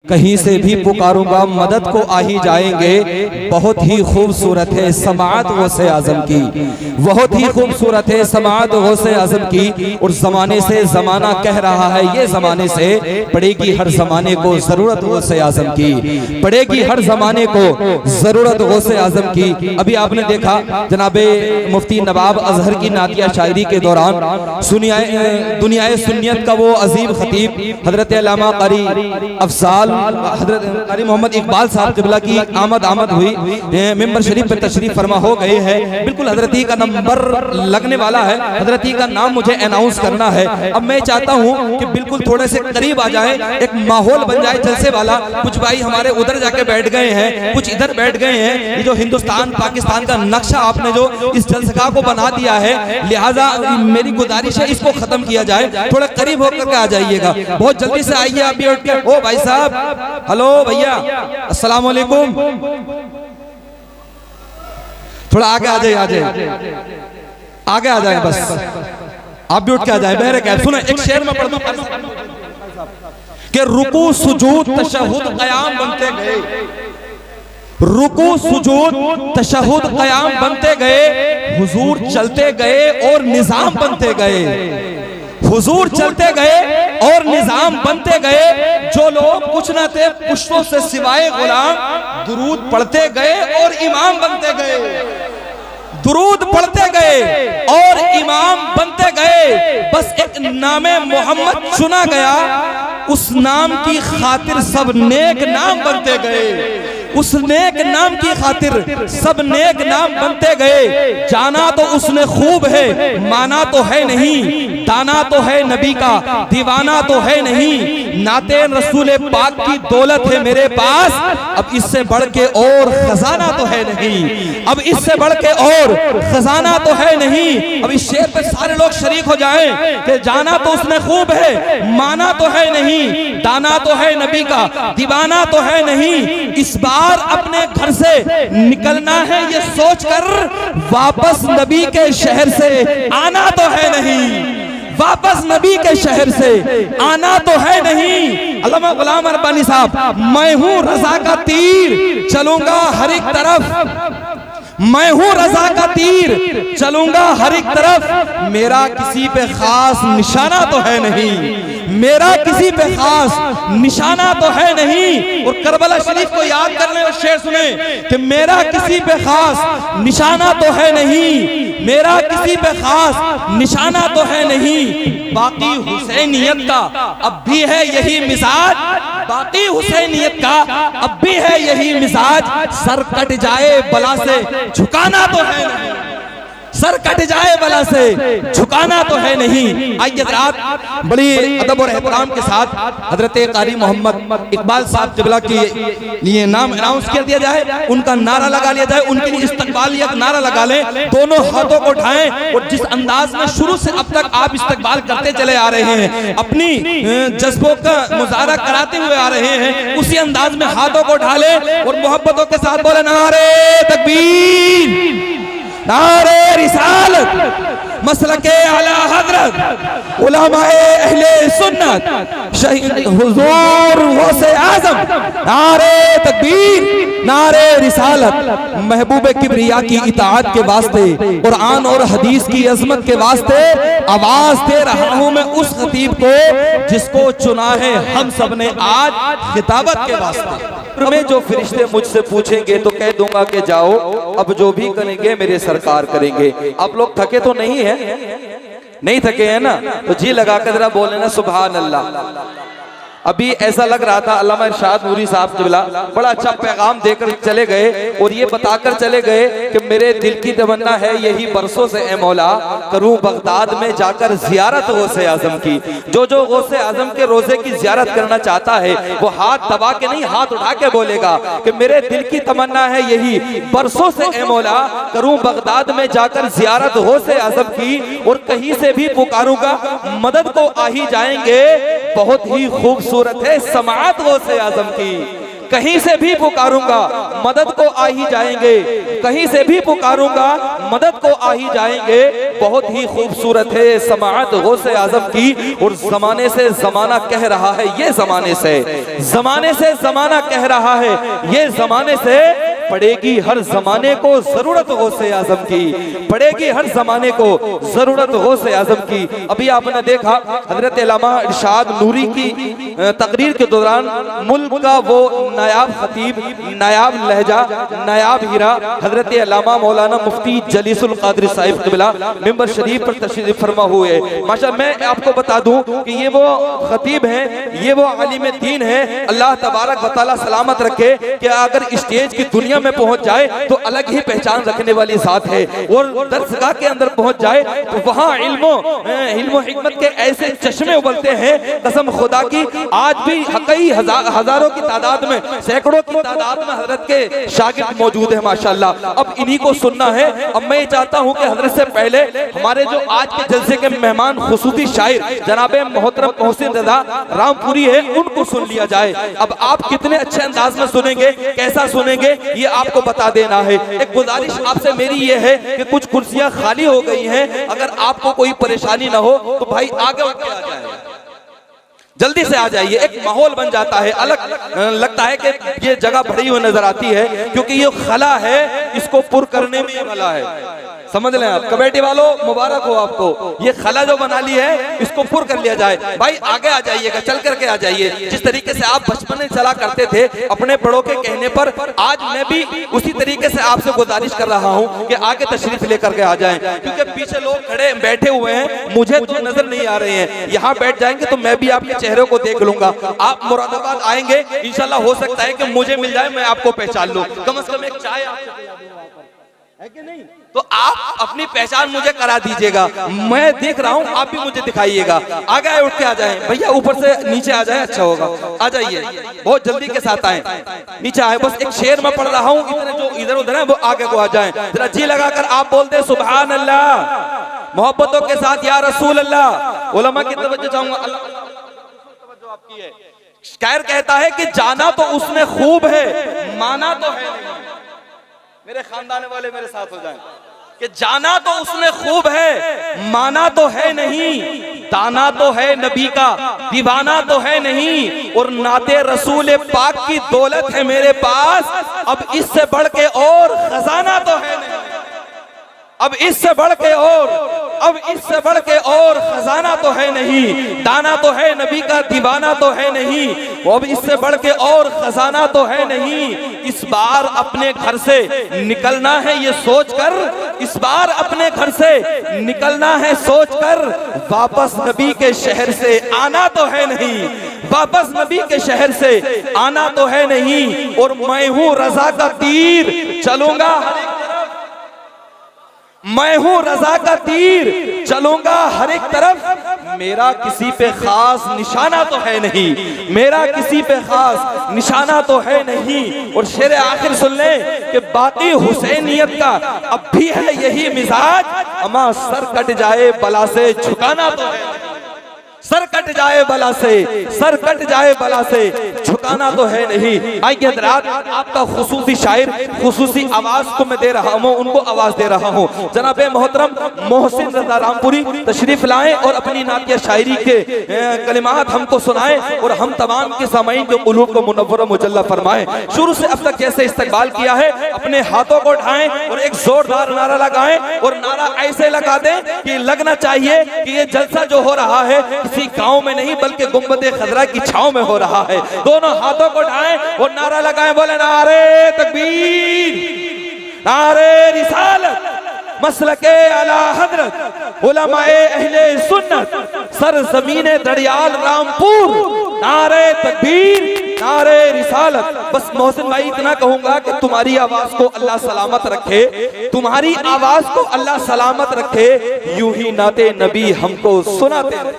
कहीं से भी पुकारूंगा मदद को आ ही जाएंगे। बहुत ही खूबसूरत है समाअत गौसे आजम की, बहुत ही खूबसूरत है समाअत गौसे आजम की। और जमाने से जमाना कह रहा है, ये जमाने से पड़ेगी हर जमाने को जरूरत गौसे आजम की, पड़ेगी हर जमाने को जरूरत गौसे आजम की। अभी आपने देखा जनाबे मुफ्ती नवाब अजहर की नातिया शायरी के दौरान दुनिया सुन्नियत का वो अजीम खतीब हजरत अल्लामा कारी अफजाल हजरत कारी मोहम्मद इकबाल साहब क़िबला की आमद हुई, मिंबर शरीफ पे तशरीफ फरमा हो गए हैं। बिल्कुल हजरती का नंबर लगने वाला है, हजरती का नाम मुझे अनाउंस करना है। अब मैं चाहता हूँ कि बिल्कुल थोड़े से करीब आ जाए, एक माहौल बन जाए जलसे वाला। कुछ भाई हमारे उधर जाके बैठ गए हैं, कुछ इधर बैठ गए हैं। ये जो हिंदुस्तान पाकिस्तान का नक्शा आपने जो इस जलसगाह को बना दिया है, लिहाजा मेरी गुजारिश है इसको खत्म किया जाए। थोड़ा करीब होकर के आ जाइएगा, बहुत जल्दी से आइए। आप भी उठ के, ओ भाई साहब, हेलो भैया, अस्सलाम वालेकुम। थोड़ा आगे आ जाए, आगे आ जाए, बस आप भी उठ के आ जाए। बहरे कैफ सुनो, एक शेर में पढ़ दूं कि रुकू सुजूद तशहुद क़याम बनते गए, रुकू सुजूद तशहुद क़याम बनते गए, हुजूर चलते गए और निजाम बनते गए, हुजूर चलते गए और निजाम बनते गए। जो लोग कुछ न थे पुश्तों से सिवाय गुलाम, दुरूद पढ़ते गए और इमाम बनते गए, दुरूद पढ़ते गए और इमाम बनते गए। बस एक नामे मोहम्मद चुना गया, उस नाम की खातिर सब नेक नाम बनते गए, उस नेक नाम की खातिर सब नेक नाम बनते गए। जाना तो उसने खूब है, माना तो है नहीं, दाना तो है नबी का, दीवाना तो है नहीं। नाते रसूल पाक की दौलत है मेरे पास, अब इससे बढ़ के और खजाना तो है नहीं, अब इससे बढ़ के और खजाना तो है नहीं। अब इस शेर पे सारे लोग शरीक हो जाएं कि जाना तो उसने खूब है, माना तो है नहीं, दाना तो है नबी का, दीवाना तो है नहीं। इस बार अपने घर से निकलना है ये सोचकर, वापस नबी के शहर से आना तो है नहीं, वापस नबी के शहर से आना तो है नहीं। अल्लामा गुलाम अरबानी साहब, मैं हूँ रजा का तीर चलूंगा हर एक तरफ, मैं हूँ रजा का तीर चलूंगा हर एक तरफ। मेरा किसी पे खास निशाना तो है नहीं, मेरा किसी पे खास निशाना तो है नहीं। और करबला शरीफ को याद करने और शेर सुने कि मेरा किसी पे खास निशाना तो है नहीं, मेरा किसी पे खास निशाना तो है नहीं। बाकी हुसैनियत का अब भी है यही मिजाज, बाकी हुसैनियत का अब भी है यही मिजाज। सर कट जाए बला से झुकाना तो है नहीं, सर कट जाए बला से झुकाना तो है नहीं। आइए रात बड़ी अदब और एहतराम के साथ हजरत कारी मोहम्मद इकबाल साहब क़िबला के लिए नाम अनाउंस कर दिया जाए, उनका नारा लगा लिया जाए, उनके लिए इस्तकबालियत नारा लगा लें। दोनों हाथों को उठाएं और जिस अंदाज में शुरू से अब तक आप इस्तकबाल करते चले आ रहे हैं, अपनी जज्बों का मुजाहरा कराते हुए आ रहे हैं, उसी अंदाज में हाथों को उठा लें और मोहब्बतों के साथ बोले नारे तकबीर, नारे रिसालत, मसलके आला हजरत, उलमाए अहले सुन्नत, शहीद हुजूर गौसे आजम, नारे तकबीर, नारे रिसालत। महबूब किबरिया की इताअत के वास्ते, कुरान और हदीस की अजमत के वास्ते आवाज दे रहा हूं मैं उस खतीब को जिसको चुना है हम सब ने आज खिताबत के वास्ते। में जो फरिश्ते मुझसे पूछेंगे तो कह दूंगा कि जाओ, अब जो भी करेंगे मेरे सरकार करेंगे। आप लोग थके तो नहीं है? नहीं थके हैं ना? तो जी लगाकर जरा बोले ना सुभान अल्लाह। अभी ऐसा लग रहा था अल्लामा इरशाद नूरी साहब क़िबला बड़ा अच्छा पैगाम देकर चले गए और ये बताकर चले गए कि मेरे दिल की तमन्ना है यही बरसों से ए मौला करूं बगदाद में जाकर जियारत गौसे आजम की। जो जो गौसे आजम के रोजे की जियारत करना चाहता है वो हाथ दबा के नहीं, हाथ उठा के बोलेगा कि मेरे दिल की तमन्ना है यही बरसों से ए मौला करूं बगदाद में जाकर जियारत गौसे आजम की। और कहीं से भी पुकारूंगा मदद को आ ही जाएंगे। बहुत ही खूबसूरत है समाअत गौसे आजम की। कहीं से भी पुकारूंगा मदद को आ ही जाएंगे, कहीं से भी पुकारूंगा मदद को आ ही जाएंगे। बहुत ही खूबसूरत है समाअत गौसे आजम की। और जमाने से जमाना कह रहा है, ये जमाने से जमाना कह रहा है, ये जमाने से पड़ेगी हर जमाने को जरूरत गौसे आजम की, पड़ेगी हर जमाने को जरूरत गौसे आजम की। अभी आपने देखा हजरत अल्लामा इरशाद नूरी की तकरीर के दौरान मुल्क का वो नायाब खतीब, नायाब लहजा, नायाब हीरा हजरत अल्लामा मौलाना मुफ्ती जलीसुल क़ादरी साहिब क़िबला मिंबर शरीफ पर तशरीफ फरमा हुए। माशा मैं आपको बता दूं कि ये वो खतीब हैं, ये वो आलिम दीन है। अल्लाह तबारक व तआला सलामत रखे कि अगर स्टेज की दुनिया में पहुंच जाए तो अलग ही पहचान रखने वाली जात है। और दरसगाह के अंदर पहुंच जाए तो वहां इल्म हिकमत के ऐसे चश्मे उबलते हैं, कसम खुदा की। आज भी कई हजारों की तादाद में, सैकड़ों की तादाद में हजरत के शागिर्द मौजूद है माशाअल्लाह। अब इन्हीं को सुनना है। अब मैं चाहता हूं कि हजरत से पहले हमारे जो आज के जलसे के मेहमान खुसूसी शायर जनाब मोहतरम मोहसिन रजा रामपुरी है, उनको सुन लिया जाए। अब आप कितने अच्छे अंदाज में सुनेंगे, कैसा सुनेंगे, ये आपको बता देना है। एक गुजारिश आपसे मेरी ये है कि कुछ कुर्सियां खाली हो गई हैं, अगर आपको कोई परेशानी ना हो तो भाई आगे उठ के आ जाए, जल्दी से आ जाइए। एक माहौल बन जाता है, अलग लगता है कि ये जगह भरी हुई नजर आती है, क्योंकि ये खला है, इसको पुर करने में ये खला है। समझ लें आप कमेटी वालों, मुबारक हो आपको। ये खला जो बना ली है इसको पुर कर लिया जाए। भाई आगे आ जाइएगा, चल करके आ जाइए। जिस तरीके से आप बचपन में चला करते थे अपने बड़ों के कहने पर, आज मैं भी उसी तरीके से आपसे गुजारिश कर रहा हूँ कि आगे तशरीफ लेकर के आ जाएं, क्योंकि पीछे लोग खड़े बैठे हुए हैं, मुझे तो नजर नहीं आ रहे हैं। यहाँ बैठ जाएंगे तो मैं भी आपके चेहरे को देख लूंगा। आप मुरादाबाद आएंगे इंशाल्लाह, हो सकता है कि मुझे मिल जाए, मैं आपको पहचान लूं। कम से कम एक चाय है कि नहीं, तो आप अपनी पहचान मुझे करा दीजिएगा। मैं देख रहा हूँ, आप भी मुझे दिखाइएगा। आगे उठ के आ जाएं भैया, ऊपर से नीचे आ जाएं, अच्छा होगा। आ जाइए, बहुत जल्दी के साथ आए, नीचे आए। बस एक शेर में पढ़ रहा हूँ, इतने जो इधर उधर है वो आगे को आ जाएं। जरा जी लगाकर आप बोलते सुभान अल्लाह, मोहब्बतों के साथ या रसूल अल्लाह। उलमा की तवज्जो चाहूंगा, तवज्जो आपकी है। शायर कहता है कि जाना तो उसने खूब है, माना तो है नहीं। मेरे खानदान वाले मेरे साथ हो जाएं कि जाना तो उसने खूब है, माना तो है नहीं। दाना तो है नबी का, दीवाना तो है नहीं। और नाते रसूल पाक की दौलत है मेरे पास, अब इससे बढ़ के और खजाना तो है नहीं। अब इससे बढ़ के और खजाना तो है नहीं। दाना तो है नबी का, दीवाना तो है नहीं। अब इससे बढ़ के और खजाना तो है नहीं। इस बार अपने घर से निकलना है ये सोचकर, इस बार अपने घर से निकलना है सोचकर, वापस नबी के शहर से आना तो है नहीं। वापस नबी के शहर से आना तो है नहीं। और मैं हूं रजा का तीर, चलूंगा मैं हूं रजा का तीर, चलूंगा हर एक तरफ। मेरा किसी पे खास निशाना तो है नहीं, मेरा किसी पे खास निशाना तो है नहीं। और शेर आखिर सुन ले कि बाकी हुसैनियत का अब भी है यही मिजाज, अमा सर कट जाए बला से झुकाना तो है। सर कट जाए बला से, सर कट जाए बला से झुकाना तो है नहीं। आइए हज़रात, आपका खुसूसी शायर, खुसूसी आवाज को मैं दे रहा हूँ, उनको आवाज दे रहा हूँ। जनाब मोहतरम मोहसिन रजा रामपुरी तशरीफ लाएं और अपनी नातिया शायरी के कलिमात हमको सुनाएं और हम तमाम के सामाईन के क़ुलूब को मुनव्वर मुजल्ला फरमाएं। शुरू से अब तक जैसे इस्तकबाल किया है, अपने हाथों को उठाएं और एक जोरदार नारा लगाएं। और नारा ऐसे लगा दें कि लगना चाहिए कि ये जलसा जो हो रहा है किसी गांव में नहीं बल्कि गुंबद खजरा की छांव में हो रहा है। दोनों हाथों को उठाएं और नारा लगाएं, बोले नारे तकबीर, नारे रिसालत, मसलके आला हजरत, उलमाए अहले सुन्नत, सरजमीने दड़ियाल रामपुर, नारे तकबीर, नारे रिसालत। बस मोहसिन भाई इतना कहूंगा कि तुम्हारी आवाज को अल्लाह सलामत रखे, तुम्हारी आवाज को अल्लाह सलामत रखे। यूं ही नाते नबी हमको सुनाते रहे।